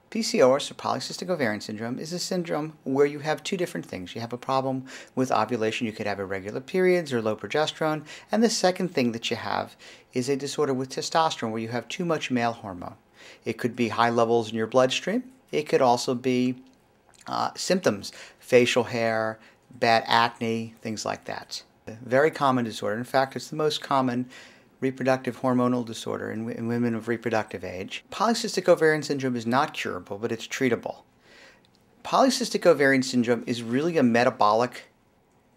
PCOS, or Polycystic Ovarian Syndrome, is a syndrome where you have two different things. You have a problem with ovulation. You could have irregular periods or low progesterone. And the second thing that you have is a disorder with testosterone where you have too much male hormone. It could be high levels in your bloodstream. It could also be symptoms, facial hair, bad acne, things like that. A very common disorder. In fact, it's the most common reproductive hormonal disorder in women of reproductive age. Polycystic ovarian syndrome is not curable, but it's treatable. Polycystic ovarian syndrome is really a metabolic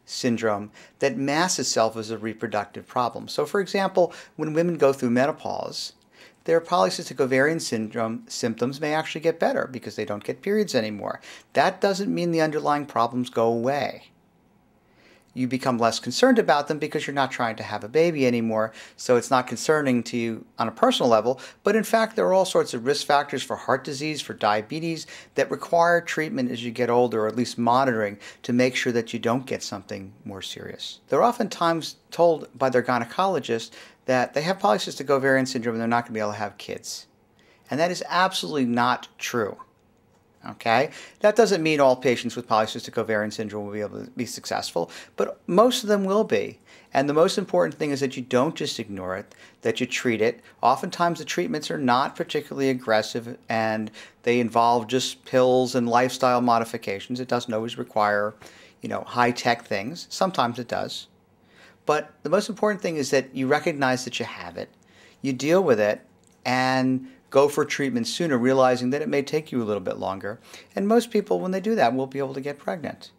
syndrome that masks itself as a reproductive problem. So for example, when women go through menopause, their polycystic ovarian syndrome symptoms may actually get better because they don't get periods anymore. That doesn't mean the underlying problems go away. You become less concerned about them because you're not trying to have a baby anymore, so it's not concerning to you on a personal level. But in fact, there are all sorts of risk factors for heart disease, for diabetes, that require treatment as you get older, or at least monitoring, to make sure that you don't get something more serious. They're oftentimes told by their gynecologist that they have polycystic ovarian syndrome and they're not going to be able to have kids. And that is absolutely not true. Okay, that doesn't mean all patients with polycystic ovarian syndrome will be able to be successful, but most of them will be. And the most important thing is that you don't just ignore it, that you treat it. Oftentimes the treatments are not particularly aggressive and they involve just pills and lifestyle modifications. It doesn't always require, high-tech things. Sometimes it does. But the most important thing is that you recognize that you have it, you deal with it, and go for treatment sooner, realizing that it may take you a little bit longer. And most people, when they do that, will be able to get pregnant.